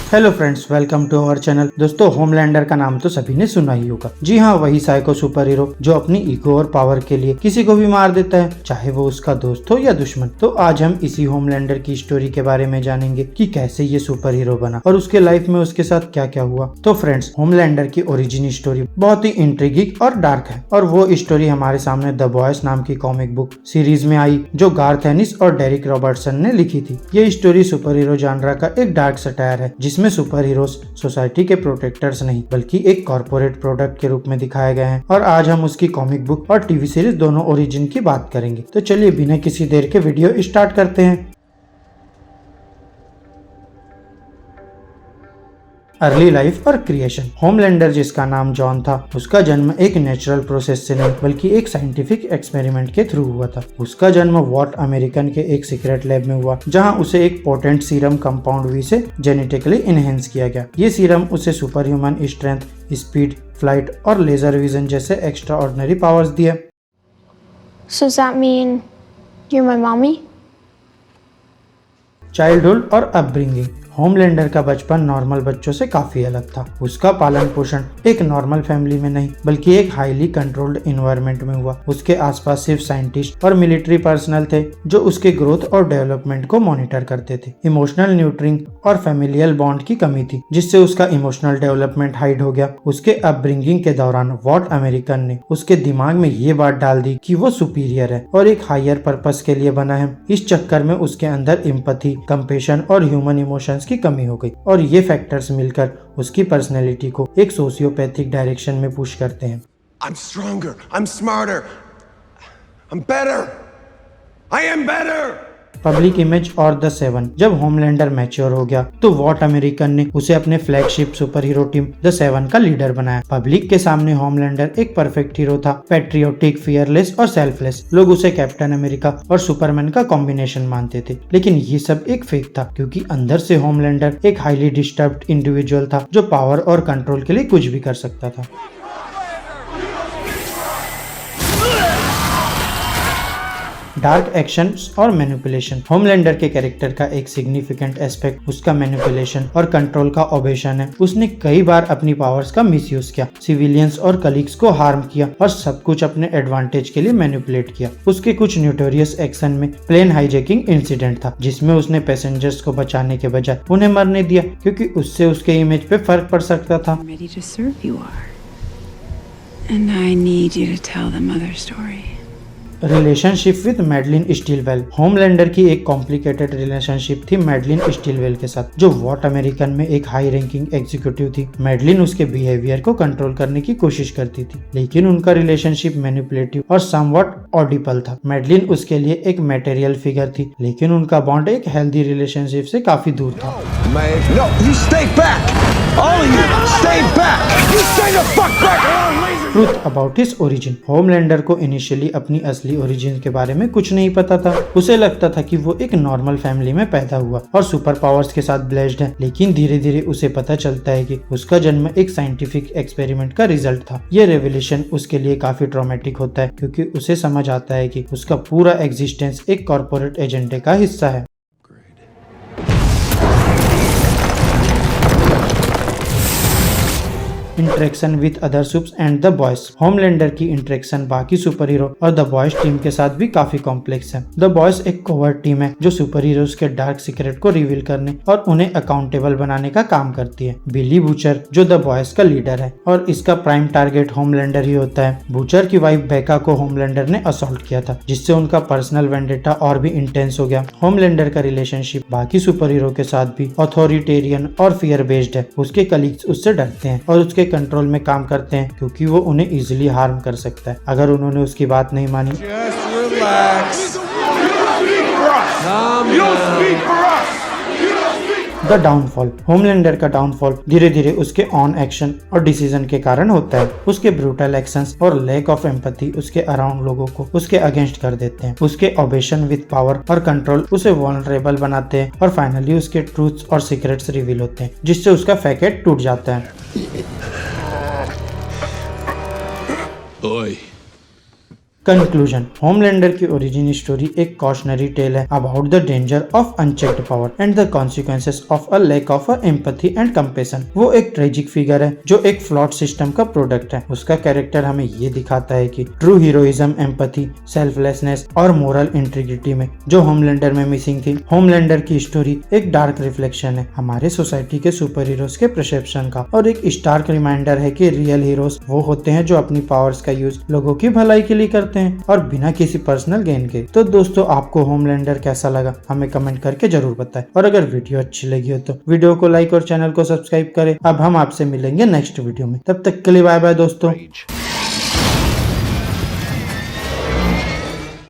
Hello friends, welcome to our channel. दोस्तों, Homelander का नाम तो सभी ने सुना ही होगा। जी हाँ, वही साइको सुपर हीरो जो अपनी ईगो और पावर के लिए किसी को भी मार देता है, चाहे वो उसका दोस्त हो या दुश्मन। तो आज हम इसी होमलैंडर की स्टोरी के बारे में जानेंगे कि कैसे ये सुपर हीरो बना और उसके लाइफ में उसके साथ क्या क्या हुआ। तो फ्रेंड्स, होमलैंडर की ओरिजिन स्टोरी बहुत ही इंट्रिगिंग और डार्क है और वो स्टोरी हमारे सामने द बॉयज नाम की कॉमिक बुक सीरीज में आई, जो गार्थ एनिस और डेरिक रॉबर्टसन ने लिखी थी। ये स्टोरी सुपर हीरो जॉनरा का एक डार्क सटायर है, जिसमें सुपर हीरोज सोसाइटी के प्रोटेक्टर्स नहीं बल्कि एक कॉर्पोरेट प्रोडक्ट के रूप में दिखाए गए हैं। और आज हम उसकी कॉमिक बुक और टीवी सीरीज दोनों ओरिजिन की बात करेंगे। तो चलिए बिना किसी देर के वीडियो स्टार्ट करते हैं। अर्ली लाइफ और क्रिएशन। होमलैंडर, जिसका नाम जॉन था, उसका जन्म एक नेचुरल प्रोसेस से नहीं बल्कि एक साइंटिफिक एक्सपेरिमेंट के थ्रू हुआ था। उसका जन्म वॉट अमेरिकन के एक सीक्रेट लैब में हुआ, जहां उसे एक पोटेंट सीरम कंपाउंड वी से जेनेटिकली इनहेंस किया गया। ये सीरम उसे super human strength, speed, flight और लेजर विजन जैसे एक्स्ट्रा ऑर्डिनरी पावर्स दिए। So does that mean you're my mommy? Childhood और अपब्रिंगिंग। होमलैंडर का बचपन नॉर्मल बच्चों से काफी अलग था। उसका पालन पोषण एक नॉर्मल फैमिली में नहीं बल्कि एक हाईली कंट्रोल्ड इन्वायरमेंट में हुआ। उसके आसपास सिर्फ साइंटिस्ट और मिलिट्री पर्सनल थे जो उसके ग्रोथ और डेवलपमेंट को मॉनिटर करते थे। इमोशनल न्यूट्रिंग और फैमिलियल बॉन्ड की कमी थी, जिससे उसका इमोशनल डेवलपमेंट हाइड हो गया। उसके अपब्रिंगिंग के दौरान वॉट अमेरिकन ने उसके दिमाग में ये बात डाल दी कि वो सुपीरियर है और एक हायर पर्पस के लिए बना है। इस चक्कर में उसके अंदर एम्पैथी, कंपैशन और ह्यूमन इमोशंस की कमी हो गई और ये फैक्टर्स मिलकर उसकी पर्सनैलिटी को एक सोशियोपैथिक डायरेक्शन में पुश करते हैं। I'm stronger, I'm smarter, I'm better, I am better। Public image और द सेवन। जब होमलैंडर मैच्योर हो गया तो वॉट अमेरिकन ने उसे अपने flagship super hero team the seven का लीडर बनाया। पब्लिक के सामने होमलैंडर एक परफेक्ट हीरो था, पैट्रियोटिक, फियरलेस और सेल्फलेस। लोग उसे कैप्टन अमेरिका और सुपरमैन का कॉम्बिनेशन मानते थे, लेकिन ये सब एक फेक था, क्योंकि अंदर से होमलैंडर एक हाईली डिस्टर्ब्ड इंडिविजुअल था जो पावर और कंट्रोल के लिए कुछ भी कर सकता था। डार्क एक्शन और मैनिपुलेशन। होमलैंडर के कैरेक्टर का एक सिग्निफिकेंट एस्पेक्ट उसका मैनिपुलेशन और कंट्रोल का ओबेशन है। उसने कई बार अपनी पावर्स का मिसयूज किया, सिविलियंस और कलीग्स को हार्म किया और सब कुछ अपने एडवांटेज के लिए मैनिपुलेट किया। उसके कुछ नोटोरियस एक्शन में प्लेन हाईजैकिंग इंसिडेंट था, जिसमें उसने पैसेंजर्स को बचाने के बजाय उन्हें मरने दिया, क्योंकि उससे उसके इमेज पे फर्क पड़ सकता था। Ready to serve you are. And I need you to tell the mother story. Relationship with Madeline Stillwell. Homelander की एक कॉम्प्लिकेटेड रिलेशनशिप थी मैडलिन स्टीलवेल के साथ, जो वॉट अमेरिकन में एक हाई रैंकिंग एग्जीक्यूटिव थी। मैडलिन उसके बिहेवियर को कंट्रोल करने की कोशिश करती थी, लेकिन उनका रिलेशनशिप मैनिपुलेटिव और समवॉट ऑडिपल था। मैडलिन उसके लिए एक मटेरियल फिगर थी, लेकिन उनका बॉन्ड एक हेल्दी रिलेशनशिप से काफी दूर था। No, you stay back! All of you, stay back! You stay the fuck back! Truth about his origin. Homelander को इनिशियली अपनी असली ओरिजिन के बारे में कुछ नहीं पता था। उसे लगता था कि वो एक नॉर्मल फैमिली में पैदा हुआ और सुपर पावर्स के साथ ब्लेस्ड है, लेकिन धीरे धीरे उसे पता चलता है कि उसका जन्म एक साइंटिफिक एक्सपेरिमेंट का रिजल्ट था। ये रेवलेशन उसके लिए काफी ट्रॉमेटिक होता है, क्योंकि उसे समझ आता है कि उसका पूरा एग्जिस्टेंस एक कॉर्पोरेट एजेंडे का हिस्सा है। Interaction with other supes and The Boys. Homelander की इंटरेक्शन बाकी सुपर हीरो और द बॉयज टीम के साथ भी काफी कॉम्प्लेक्स है। द बॉयज एक कोवर्ट टीम है जो सुपर हीरोज के डार्क सीक्रेट को रिवील करने और उन्हें अकाउंटेबल बनाने का काम करती है। बिली बूचर, जो द बॉयज का लीडर है और इसका प्राइम टारगेट होमलैंडर ही होता है। बूचर की वाइफ बेका को होमलैंडर ने असॉल्ट किया था, जिससे उनका पर्सनल वेंडेटा और भी इंटेंस हो गया। होमलैंडर का रिलेशनशिप बाकी सुपर हीरो के साथ भी अथॉरिटेरियन और फियर बेस्ड है। उसके कलीग्स उससे डरते हैं और उसके कंट्रोल में काम करते हैं, क्योंकि वो उन्हें इजीली हार्म कर सकता है अगर उन्होंने उसकी बात नहीं मानी। The downfall. होमलैंडर का डाउनफॉल धीरे धीरे उसके ऑन एक्शन और डिसीजन के कारण होता है। उसके ब्रूटल एक्शंस और लैक ऑफ एम्पैथी उसके अराउंड लोगों को उसके अगेंस्ट कर देते हैं। उसके ऑब्सेशन विद पावर और कंट्रोल उसे वल्नरेबल बनाते हैं और फाइनली उसके ट्रूथ्स और सीक्रेट्स रिवील होते हैं, जिससे उसका फैकेट टूट जाता है। Oi. कंक्लूजन, होमलैंडर की ओरिजिन स्टोरी एक कॉशनरी टेल है about the danger of unchecked power and the consequences of a lack of empathy and compassion. वो एक ट्रेजिक फिगर है जो एक फ्लॉट सिस्टम का प्रोडक्ट है। उसका कैरेक्टर हमें ये दिखाता है कि ट्रू हीरोइज्म, एम्पैथी, सेल्फलेसनेस और मोरल इंटीग्रिटी में जो होमलैंडर में मिसिंग थी। होमलैंडर की स्टोरी एक डार्क रिफ्लेक्शन है हमारे सोसाइटी के सुपर हीरोज के परसेप्शन का और एक स्टार्क रिमाइंडर है कि रियल हीरोज वो होते हैं जो अपनी पावर्स का यूज लोगों की भलाई के लिए करते हैं और बिना किसी पर्सनल गेन के। तो दोस्तों, आपको होमलैंडर कैसा लगा हमें कमेंट करके जरूर बताएं और अगर वीडियो अच्छी लगी हो तो वीडियो को लाइक और चैनल को सब्सक्राइब करें। अब हम आपसे मिलेंगे नेक्स्ट वीडियो में, तब तक के लिए बाय बाय दोस्तों।